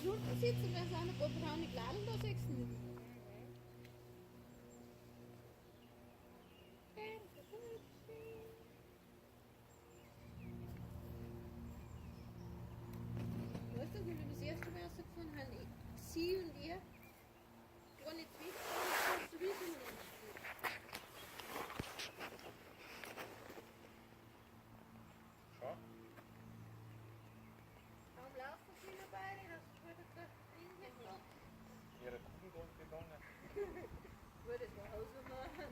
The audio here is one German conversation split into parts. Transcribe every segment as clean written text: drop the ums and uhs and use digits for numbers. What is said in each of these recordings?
nicht unten sitzen, wir sind ein paar braune Laden da sitzen. Weißt du, wie wir das erste Mal rausgefahren haben? Sie und ihr, gar nicht weg, so wie sie noch. Schau. Warum laufen sie dabei? Das würde der Linie noch. Ihre Kugel und gegangen. Würde zu Hause machen.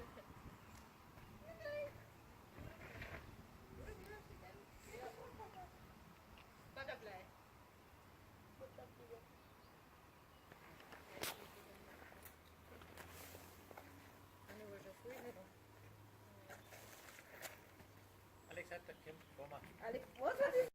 Butterfly. Alex hat der Kind vor mir. Alex, was hat das?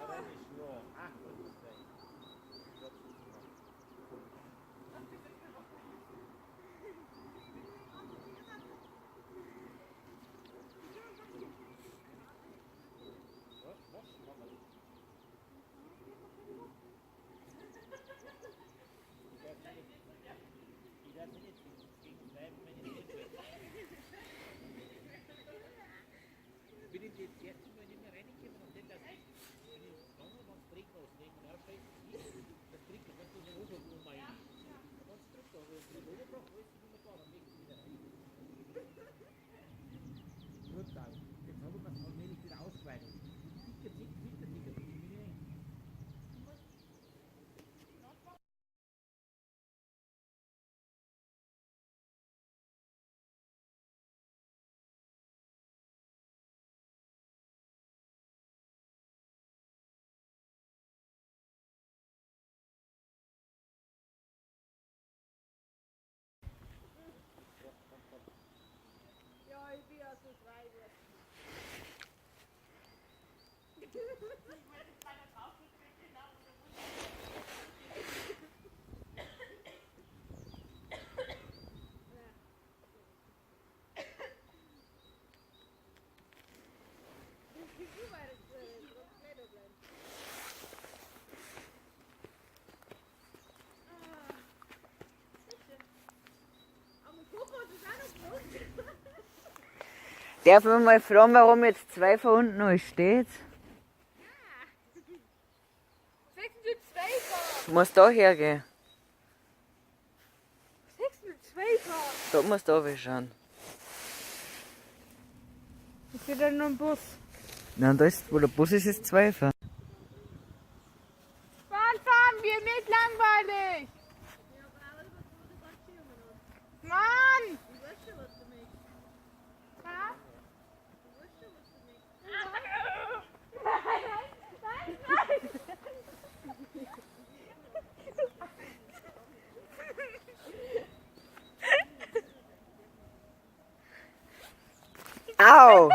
Aber nicht nur. Ach, was ist das? Was? Mama. Ich darf nicht gegen bleiben, wenn ich nicht will. Bin ich jetzt erste Mal nicht mehr reingekommen und nicht, dass ich lange mal das Trick auslegen und aufschreiben, das Trick, das kannst du in den Oberbrunn mal hin. Da kannst du drücken, aber in den Oberbrunn alles ist immer da, dann legst du wieder rein. Brutal. Jetzt haben wir das allmählich wieder ausgeweitet. Dicker Zick, dicker Zick, das ist mir eng. Ja, ich bin ja so frei. Darf man mal fragen, warum jetzt zwei von unten noch steht? Sechs mit zwei Fahren. Muss da hergehen. Sechs mit zwei Fahren. Da muss da schauen. Ich sehe dann noch einen Bus. Nein, da ist, wo der Bus ist, ist zwei fahren. Fahren wir nicht langweilig. Mann! Was? Nein, nein, nein! Au!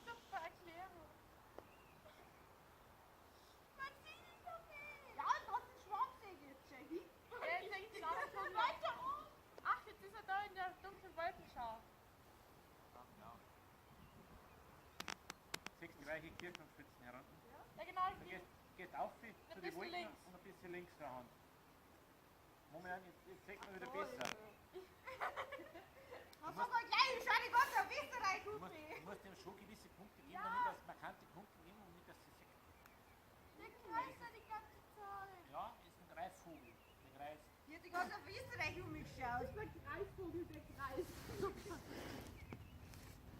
Super Erklärung. Man sieht nicht so viel. Ja, trotzdem Schwarzsegel, Jackie. Er denkt sich auch schon weiter um. Ach, jetzt ist er da in der dunklen Wolkenschau. Siehst du die weiche Kirchturmspitzen herunter? Ja, genau. Du gehst auf zu den bisschen Wolken links. und ein bisschen links ran. Moment, jetzt sieht man wieder besser. Was soll man gleich? Schau die ganze Österreich Du musst dem schon gewisse Punkte geben, damit das markante Punkte geben, damit das sie sieht. Der kreist da die ganze Zeit. Ja, ist ein Greifvogel. Der kreist. Hier hat die ganze Österreich um mich geschaut. Der Kreisvogel, der kreist. Da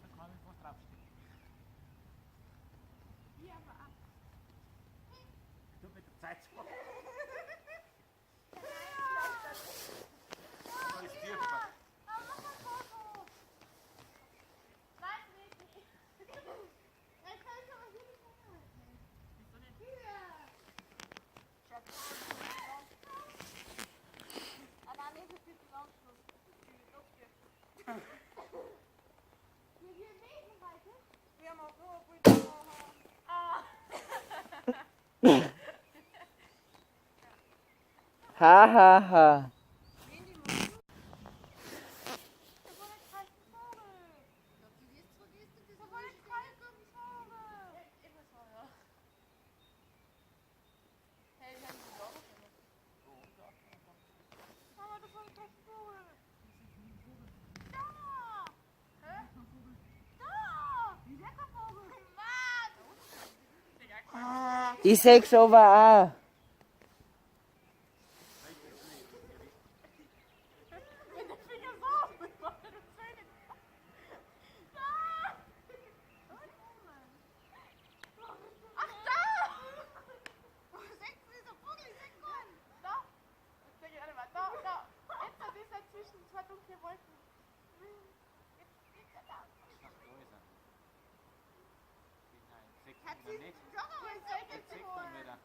kann man was draufstehen. Hier aber ab. Du mit der Zeit so. Da ist tiefer. Ha ha ha. Ich seh's aber auch. Hat sie nicht? Jetzt sieht man wieder.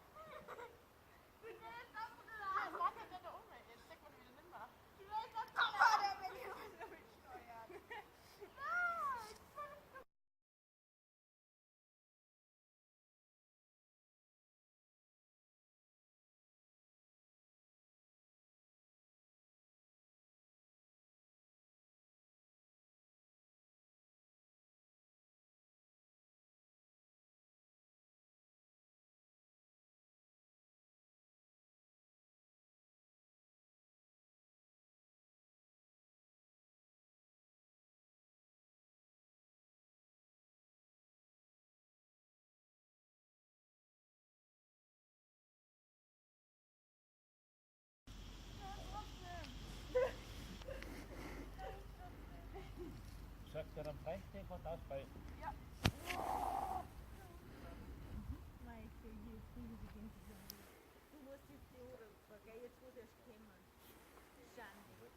Sagt er am Feinstein was ausfallen? Ja. Du musst jetzt die Ohren vergehen, jetzt wo du es kommen. Schande.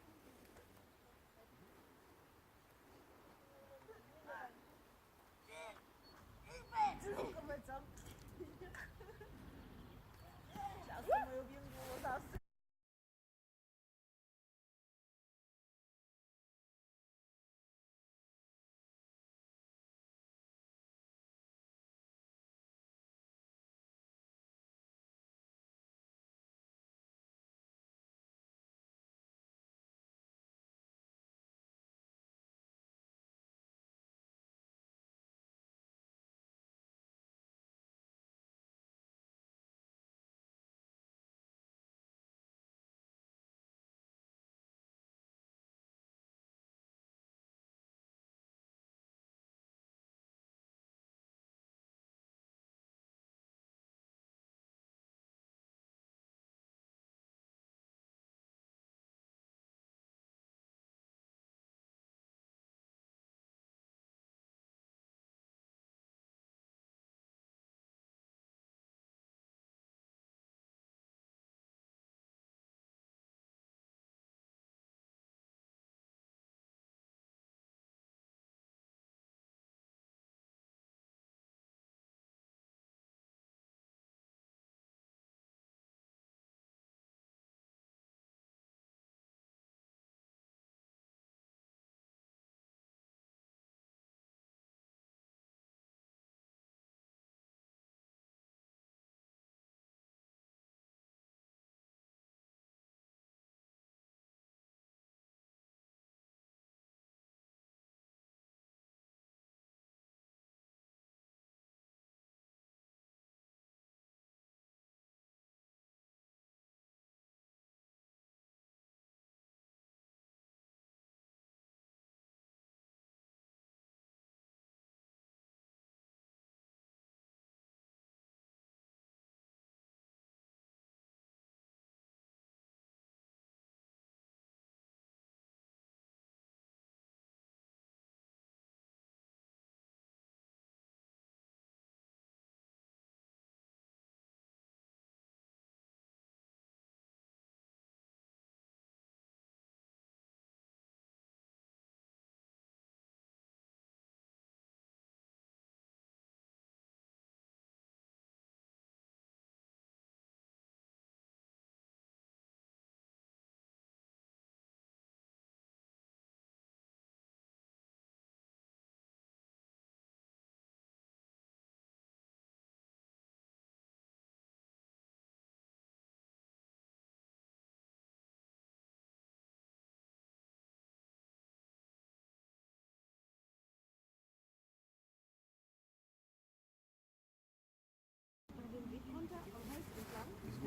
Ich will jetzt sagen. Schaust du mal, ob irgendwo was aus.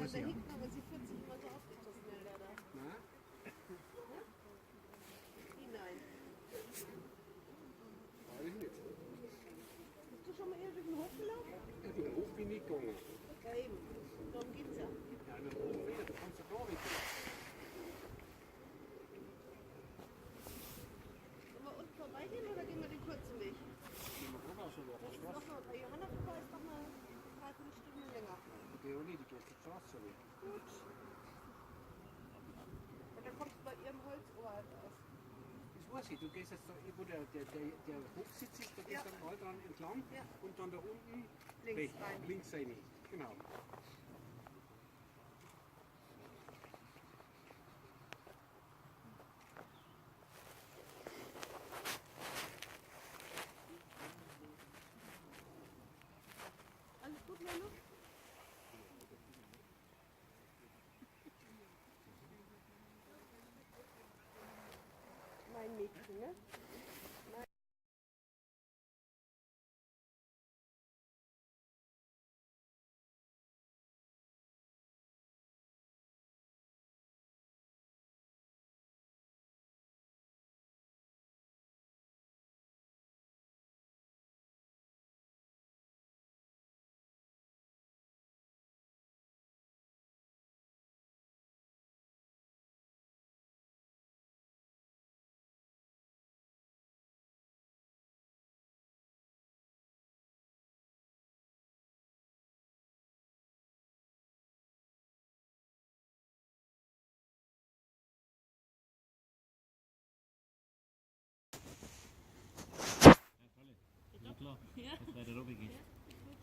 da sehr. hinten, aber sie fühlt sich immer so aufgeschossen, der da. Nein? Hinein. Weiß ich nicht. Bist du schon mal eher durch den Hof gelaufen? Ja, den Hof bin ich gegangen. Ja, eben. Darum geht's ja. Ja, den Hof wieder, da kannst du gar nicht gehen. Sollen wir unten vorbeigehen oder gehen wir den kurzen Weg? Gehen wir gerade so durch Das die ist Straße. noch mal, bei Johanna vorbei ist noch mal 3 Stunden länger. Die gehen auch nicht, die geht die Straße so weg. Gut. Und dann kommst du bei ihrem Holzoberhalt aus. Das weiß ich, du gehst jetzt da, wo der Hochsitz ist, da gehst Ja. du dann mal dran entlang Ja. und dann da unten Links rechts, rein. links rein. Genau. Alles gut, Menno? Mein Mädchen, ne? Ja klar, das war der Robby geht. Ich muss